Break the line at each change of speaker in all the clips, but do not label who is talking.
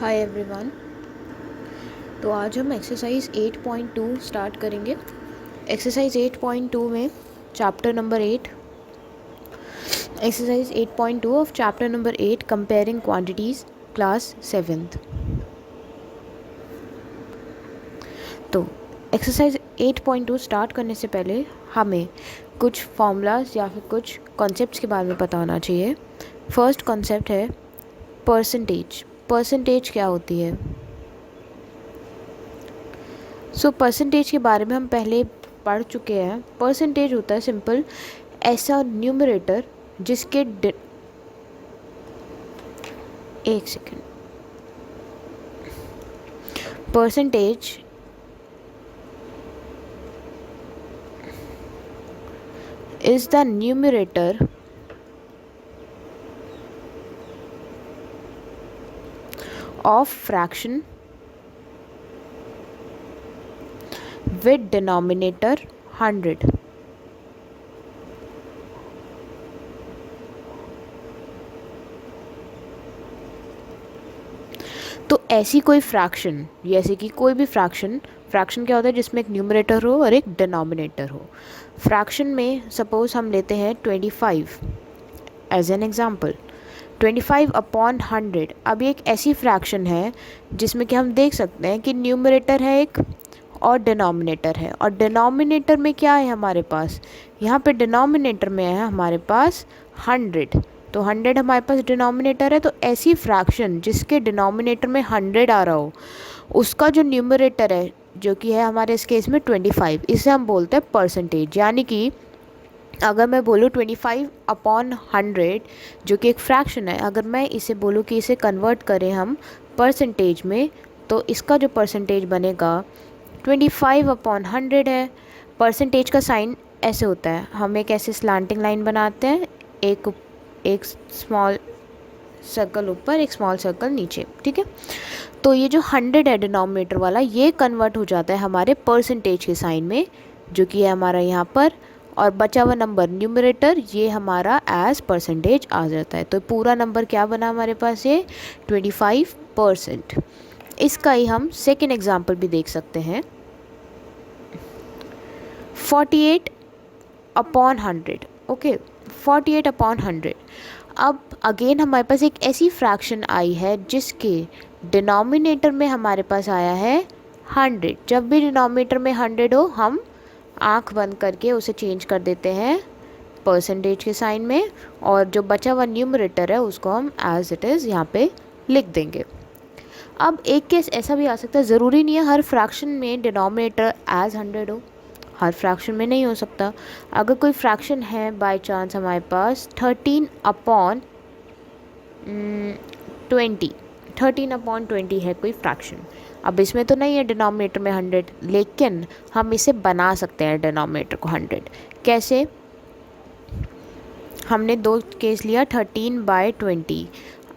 Hi everyone. तो आज हम एक्सरसाइज 8.2 स्टार्ट करेंगे। एक्सरसाइज 8.2 में chapter number 8, exercise 8.2 of chapter number 8 comparing quantities, class 7th। तो एक्सरसाइज 8.2 स्टार्ट करने से पहले हमें कुछ फॉर्मूलाज या फिर कुछ कॉन्सेप्ट्स के बारे में पता होना चाहिए। फर्स्ट कॉन्सेप्ट है परसेंटेज। परसेंटेज क्या होती है? परसेंटेज के बारे में हम पहले पढ़ चुके हैं। परसेंटेज होता है सिंपल ऐसा न्यूमरेटर जिसके एक second. Percentage is the numerator of fraction with denominator 100। तो ऐसी कोई फ्रैक्शन, जैसे कि कोई भी फ्रैक्शन क्या होता है जिसमें एक न्यूमरेटर हो और एक डिनोमिनेटर हो। फ्रैक्शन में सपोज हम लेते हैं 25 एज एन एग्जाम्पल। 25 अपॉन 100। अब ये एक ऐसी फ्रैक्शन है जिसमें कि हम देख सकते हैं कि न्यूमरेटर है एक और डिनोमिनेटर है। और डिनोमिनेटर में क्या है हमारे पास? यहाँ पे डिनोमिनेटर में है हमारे पास 100। तो 100 हमारे पास डिनोमिनेटर है। तो ऐसी फ्रैक्शन जिसके डिनोमिनेटर में 100 आ रहा हो, उसका जो न्यूमरेटर है जो कि है हमारे इस केस में 25, इसे हम बोलते हैं परसेंटेज। यानी कि अगर मैं बोलूँ 25 अपॉन 100 जो कि एक फ्रैक्शन है, अगर मैं इसे बोलूँ कि इसे कन्वर्ट करें हम परसेंटेज में, तो इसका जो परसेंटेज बनेगा 25 अपॉन 100 है। परसेंटेज का साइन ऐसे होता है, हम एक ऐसे स्लांटिंग लाइन बनाते हैं, एक स्मॉल सर्कल ऊपर, एक स्मॉल सर्कल नीचे, ठीक है। तो ये जो 100 है डिनोमिनेटर वाला, ये कन्वर्ट हो जाता है हमारे परसेंटेज के साइन में, जो कि है हमारा यहाँ पर। और बचा हुआ नंबर न्यूमरेटर ये हमारा एज परसेंटेज आ जाता है। तो पूरा नंबर क्या बना हमारे पास? ये 25%। इसका ही हम सेकेंड एग्जाम्पल भी देख सकते हैं। 48 अपॉन 100। Okay, 48 upon 100। अब अगेन हमारे पास एक ऐसी फ्रैक्शन आई है जिसके डिनोमिनेटर में हमारे पास आया है 100। जब भी डिनोमिनेटर में 100 हो, हम आंख बंद करके उसे चेंज कर देते हैं परसेंटेज के साइन में, और जो बचा हुआ न्यूमरेटर है उसको हम एज इट इज़ यहाँ पे लिख देंगे। अब एक केस ऐसा भी आ सकता है, ज़रूरी नहीं है हर फ्रैक्शन में डिनोमिनेटर एज 100 हो, हर फ्रैक्शन में नहीं हो सकता। अगर कोई फ्रैक्शन है बाय चांस हमारे पास 13 अपॉन 20, 13 अपॉन 20 है कोई फ्रैक्शन। अब इसमें तो नहीं है डिनोमिनेटर में 100, लेकिन हम इसे बना सकते हैं डिनोमिनेटर को 100। कैसे? हमने दो केस लिया 13/20।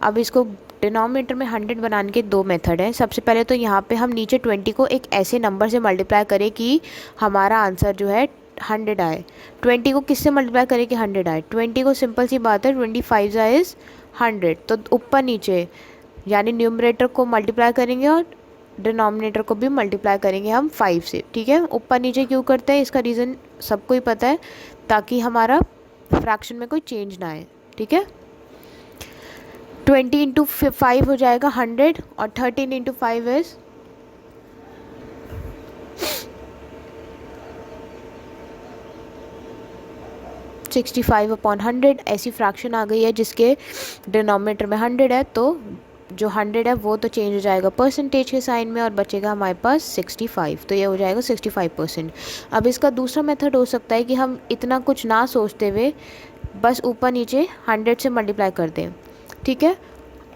अब इसको डिनोमिनेटर में 100 बनाने के दो मेथड हैं। सबसे पहले तो यहाँ पे हम नीचे 20 को एक ऐसे नंबर से मल्टीप्लाई करें कि हमारा आंसर जो है 100 आए। 20 को किससे मल्टीप्लाई करें कि 100 आए? 20 को सिंपल सी बात है, 25 इज़ 100। तो ऊपर नीचे यानी न्यूमरेटर को मल्टीप्लाई करेंगे और डिनोमिनेटर को भी मल्टीप्लाई करेंगे हम 5 से, ठीक है। ऊपर नीचे क्यों करते हैं इसका रीज़न सबको ही पता है, ताकि हमारा फ्रैक्शन में कोई चेंज ना आए, ठीक है। 20 इंटू 5 हो जाएगा 100, और 13 इंटू 5 इज 65 अपॉन 100। ऐसी फ्रैक्शन आ गई है जिसके डिनोमिनेटर में 100 है, तो जो 100 है वो तो चेंज हो जाएगा परसेंटेज के साइन में और बचेगा हमारे पास 65। तो ये हो जाएगा 65%। अब इसका दूसरा मेथड हो सकता है कि हम इतना कुछ ना सोचते हुए बस ऊपर नीचे 100 से मल्टीप्लाई कर दें, ठीक है।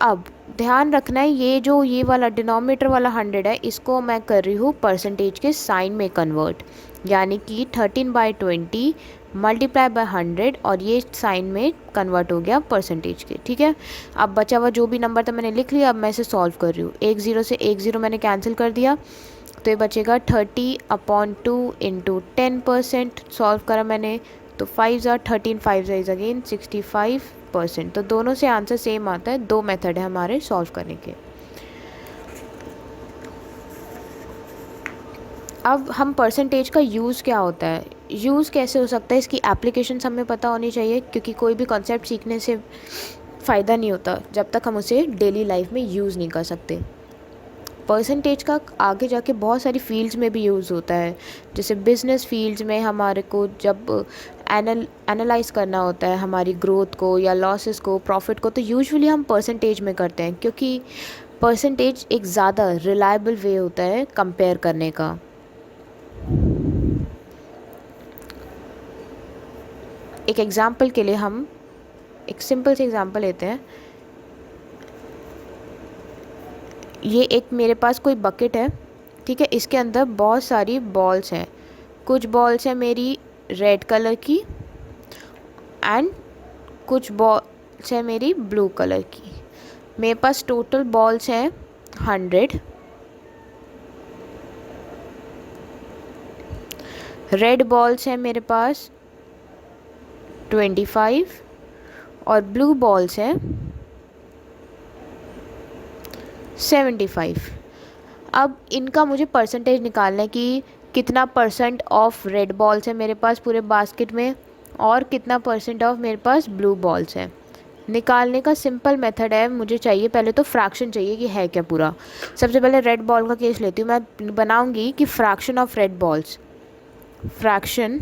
अब ध्यान रखना है, ये वाला डिनोमिनेटर वाला 100 है, इसको मैं कर रही हूँ परसेंटेज के साइन में कन्वर्ट, यानी कि 13/20 मल्टीप्लाई बाय 100, और ये साइन में कन्वर्ट हो गया परसेंटेज के, ठीक है। अब बचा हुआ जो भी नंबर था मैंने लिख लिया, अब मैं इसे सॉल्व कर रही हूँ। एक ज़ीरो से एक ज़ीरो मैंने कैंसिल कर दिया, तो ये बचेगा 30/2 इंटू 10%। सॉल्व करा मैंने तो 5 ज़ा 13, 5 ज़ा इज़ अगेन 65%। तो दोनों से आंसर सेम आता है। दो मेथड है हमारे सॉल्व करने के। अब हम परसेंटेज का यूज़ क्या होता है, यूज़ कैसे हो सकता है, इसकी एप्लीकेशंस हमें पता होनी चाहिए, क्योंकि कोई भी कॉन्सेप्ट सीखने से फ़ायदा नहीं होता जब तक हम उसे डेली लाइफ में यूज़ नहीं कर सकते। परसेंटेज का आगे जाके बहुत सारी फील्ड्स में भी यूज़ होता है, जैसे बिजनेस फील्ड्स में हमारे को जब एनालाइज करना होता है हमारी ग्रोथ को या लॉसेस को, प्रॉफिट को, तो यूजुअली हम परसेंटेज में करते हैं, क्योंकि परसेंटेज एक ज़्यादा रिलायबल वे होता है कंपेयर करने का। एक एग्ज़ाम्पल के लिए हम एक सिंपल से एग्ज़ाम्पल लेते हैं। ये एक मेरे पास कोई बकेट है, ठीक है, इसके अंदर बहुत सारी बॉल्स हैं। कुछ बॉल्स हैं मेरी रेड कलर की एंड कुछ बॉल्स हैं मेरी ब्लू कलर की। मेरे पास टोटल बॉल्स हैं 100। रेड बॉल्स हैं मेरे पास 25 और ब्लू बॉल्स हैं 75। अब इनका मुझे परसेंटेज निकालना है कि कितना परसेंट ऑफ रेड बॉल्स है मेरे पास पूरे बास्केट में और कितना परसेंट ऑफ मेरे पास ब्लू बॉल्स है। निकालने का सिंपल मेथड है, मुझे चाहिए पहले तो फ्रैक्शन चाहिए कि है क्या पूरा। सबसे पहले रेड बॉल का केस लेती हूँ, मैं बनाऊंगी कि fraction of red balls, fraction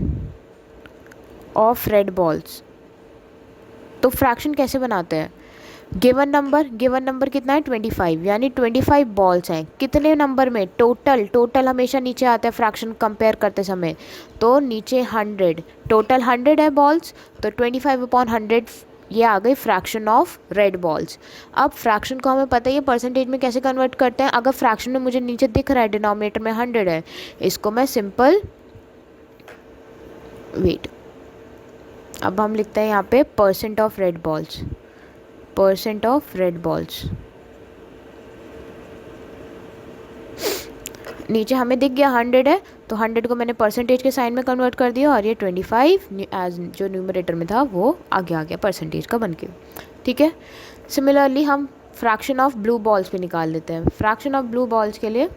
of red balls. तो फ्रैक्शन कैसे बनाते हैं, गिवन नंबर कितना है 25, यानी 25 बॉल्स हैं कितने नंबर में, टोटल हमेशा नीचे आता है फ्रैक्शन कंपेयर करते समय, तो नीचे 100, टोटल 100 है बॉल्स, तो 25/100 ये आ गई फ्रैक्शन ऑफ रेड बॉल्स। अब फ्रैक्शन को हमें पता ही है परसेंटेज में कैसे कन्वर्ट करते हैं। अगर फ्रैक्शन में मुझे नीचे दिख रहा है डिनोमिनेटर में 100 है, इसको मैं सिंपल वेट, अब हम लिखते हैं यहाँ पे percent of red balls, percent of red balls. नीचे हमें दिख गया 100 है, तो 100 को मैंने परसेंटेज के साइन में कन्वर्ट कर दिया और ये 25 एज जो न्यूमरेटर में था वो आगे आ गया परसेंटेज का बन के, ठीक है। सिमिलरली हम फ्रैक्शन ऑफ ब्लू बॉल्स भी निकाल लेते हैं। फ्रैक्शन ऑफ ब्लू बॉल्स के लिए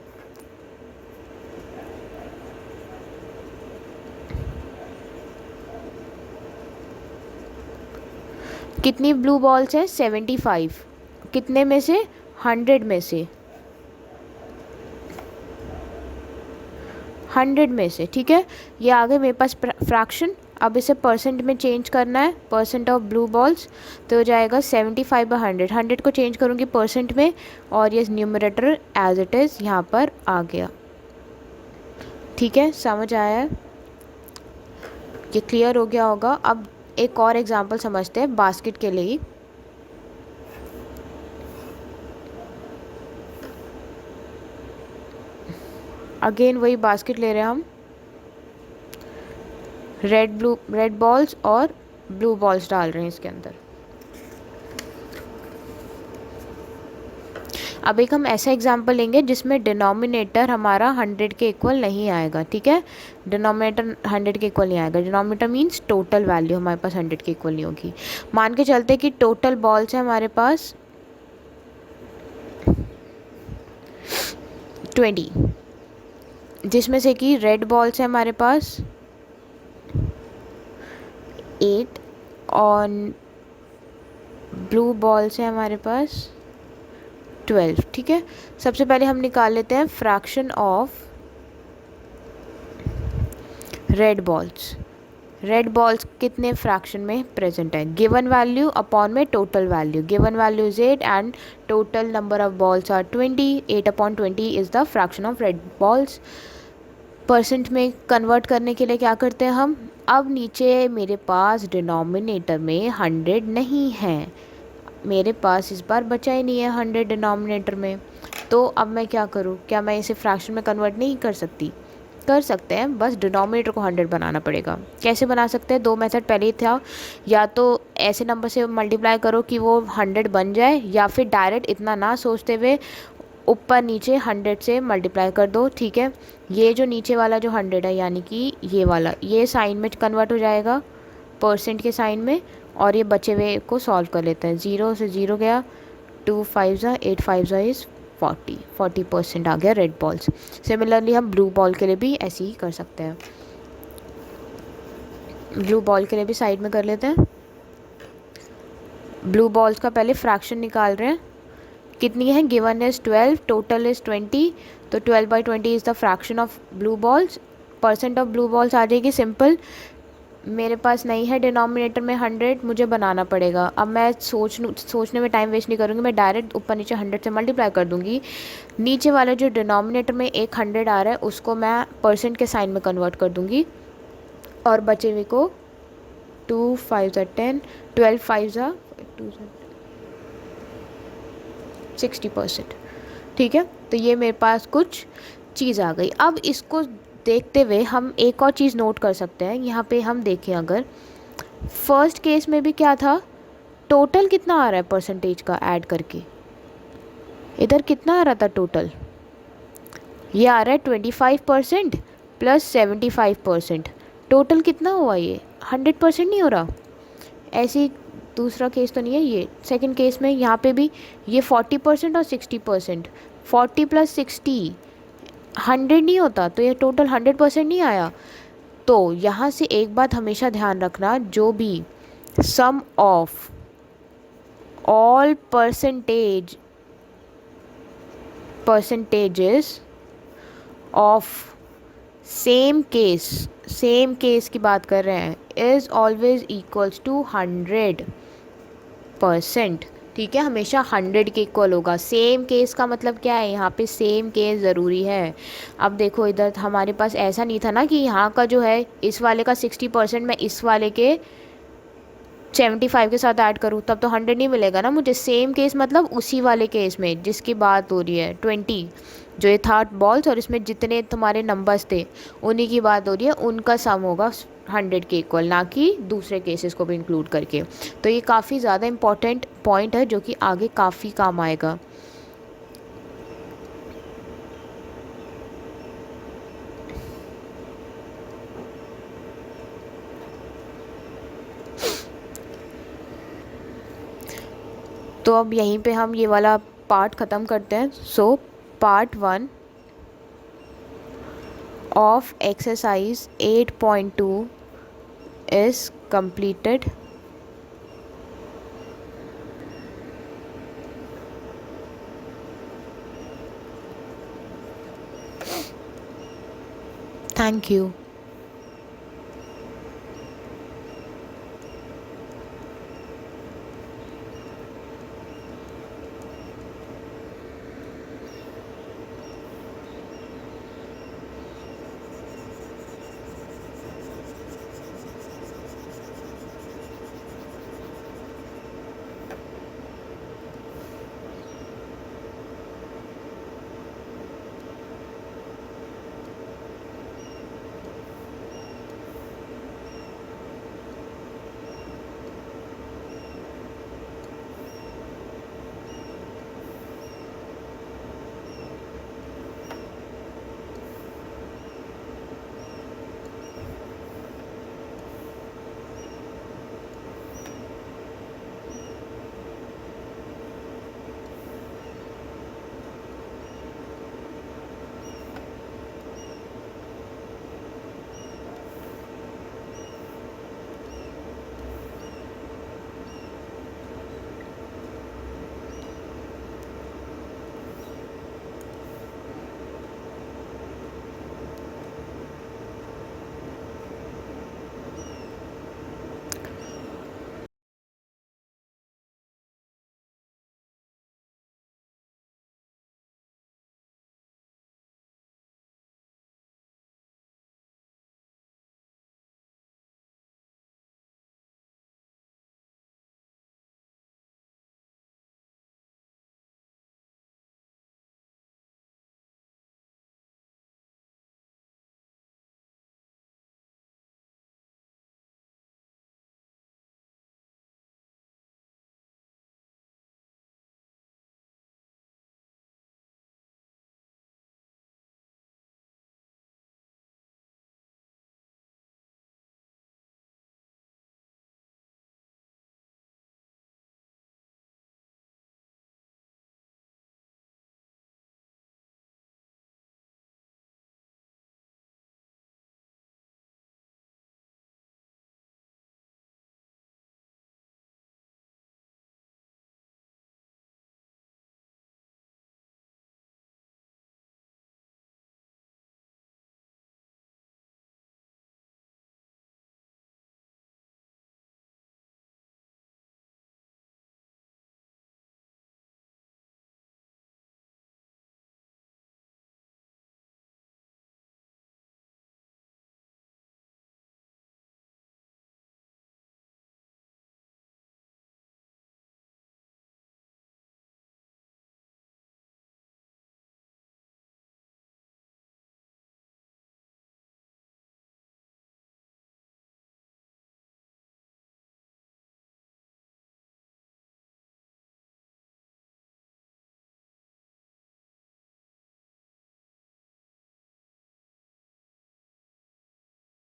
कितनी ब्लू बॉल्स हैं 75, कितने में से 100 में से, 100 में से, ठीक है। ये आ गए मेरे पास फ्रैक्शन। अब इसे परसेंट में चेंज करना है, परसेंट ऑफ ब्लू बॉल्स, तो हो जाएगा 75/100। 100 को चेंज करूँगी परसेंट में और ये न्यूमरेटर एज इट इज़ यहाँ पर आ गया, ठीक है। समझ आया है, ये क्लियर हो गया होगा। अब एक और एग्जांपल समझते हैं बास्केट के लिए ही। अगेन वही बास्केट ले रहे हैं हम, रेड बॉल्स और ब्लू बॉल्स डाल रहे हैं इसके अंदर। अब एक हम ऐसा एग्जांपल लेंगे जिसमें डिनोमिनेटर हमारा 100 के इक्वल नहीं आएगा, ठीक है। डिनोमिनेटर 100 के इक्वल नहीं आएगा, डिनोमिनेटर मीन्स टोटल वैल्यू हमारे पास 100 के इक्वल नहीं होगी। मान के चलते कि टोटल बॉल्स है हमारे पास 20, जिसमें से कि रेड बॉल्स है हमारे पास 8 और ब्लू बॉल्स है हमारे पास 12, ठीक है। सबसे पहले हम निकाल लेते हैं fraction of red balls. Red balls कितने फ्रैक्शन में प्रेजेंट है, गिवन वैल्यू अपॉन में total value, given value is 8 and total number of balls are 20, 8/20 is the fraction of red balls. Percent में कन्वर्ट करने के लिए क्या करते हैं हम, अब नीचे मेरे पास डिनोमिनेटर में 100 नहीं है, मेरे पास इस बार बचा ही नहीं है 100 डिनोमिनेटर में, तो अब मैं क्या करूँ, क्या मैं इसे फ्रैक्शन में कन्वर्ट नहीं कर सकती, कर सकते हैं, बस डिनोमिनेटर को 100 बनाना पड़ेगा। कैसे बना सकते हैं, दो मेथड पहले ही था, या तो ऐसे नंबर से मल्टीप्लाई करो कि वो 100 बन जाए, या फिर डायरेक्ट इतना ना सोचते हुए ऊपर नीचे 100 से मल्टीप्लाई कर दो, ठीक है। ये जो नीचे वाला जो 100 है यानी कि ये वाला, ये साइन में कन्वर्ट हो जाएगा परसेंट के साइन में, और ये बचे हुए को सॉल्व कर लेते हैं। 0 से 0 गया, 2 5 8 5 इज़ 40% आ गया रेड बॉल्स। सिमिलरली हम ब्लू बॉल के लिए भी ऐसे ही कर सकते हैं। ब्लू बॉल के लिए भी साइड में कर लेते हैं। ब्लू बॉल्स का पहले फ्रैक्शन निकाल रहे हैं, कितनी है, गिवन इज 12, टोटल इज 20, तो 12/20 is the fraction of blue balls. Percent of blue balls आ जाएगी सिंपल। मेरे पास नहीं है डिनोमिनेटर में 100, मुझे बनाना पड़ेगा। अब मैं सोचने में टाइम वेस्ट नहीं करूँगी, मैं डायरेक्ट ऊपर नीचे 100 से मल्टीप्लाई कर दूँगी। नीचे वाले जो डिनोमिनेटर में एक 100 आ रहा है उसको मैं परसेंट के साइन में कन्वर्ट कर दूँगी, और बचे हुए को 2 5 10, 12 5 60%। ठीक है, तो ये मेरे पास कुछ चीज़ आ गई। अब इसको देखते हुए हम एक और चीज़ नोट कर सकते हैं। यहाँ पे हम देखें, अगर फर्स्ट केस में भी क्या था, टोटल कितना आ रहा है परसेंटेज का ऐड करके, इधर कितना आ रहा था टोटल, ये आ रहा है 25% प्लस 75%। टोटल कितना हुआ, ये 100% नहीं हो रहा। ऐसे ही दूसरा केस तो नहीं है, ये सेकंड केस में यहाँ पे भी ये 40% और 60%, 40 प्लस 60 100 नहीं होता, तो ये टोटल 100% नहीं आया। तो यहाँ से एक बात हमेशा ध्यान रखना, जो भी sum of all percentages of same case की बात कर रहे हैं, इज़ ऑलवेज इक्वल्स टू 100%। ठीक है, हमेशा 100 के इक्वल होगा। सेम केस का मतलब क्या है, यहाँ पे सेम केस ज़रूरी है। अब देखो, इधर हमारे पास ऐसा नहीं था ना कि यहाँ का जो है इस वाले का 60% मैं इस वाले के 75 के साथ ऐड करूँ, तब तो 100 नहीं मिलेगा ना मुझे। सेम केस मतलब उसी वाले केस में जिसकी बात हो रही है, 20 जो ये था बॉल्स, और इसमें जितने तुम्हारे नंबर्स थे उन्हीं की बात हो रही है, उनका सम होगा 100 के इक्वल, ना कि दूसरे केसेस को भी इंक्लूड करके। तो ये काफ़ी ज़्यादा इम्पॉर्टेंट पॉइंट है जो कि आगे काफ़ी काम आएगा। तो अब यहीं पे हम ये वाला पार्ट ख़त्म करते हैं। So part 1 of exercise 8.2 is completed. Thank you.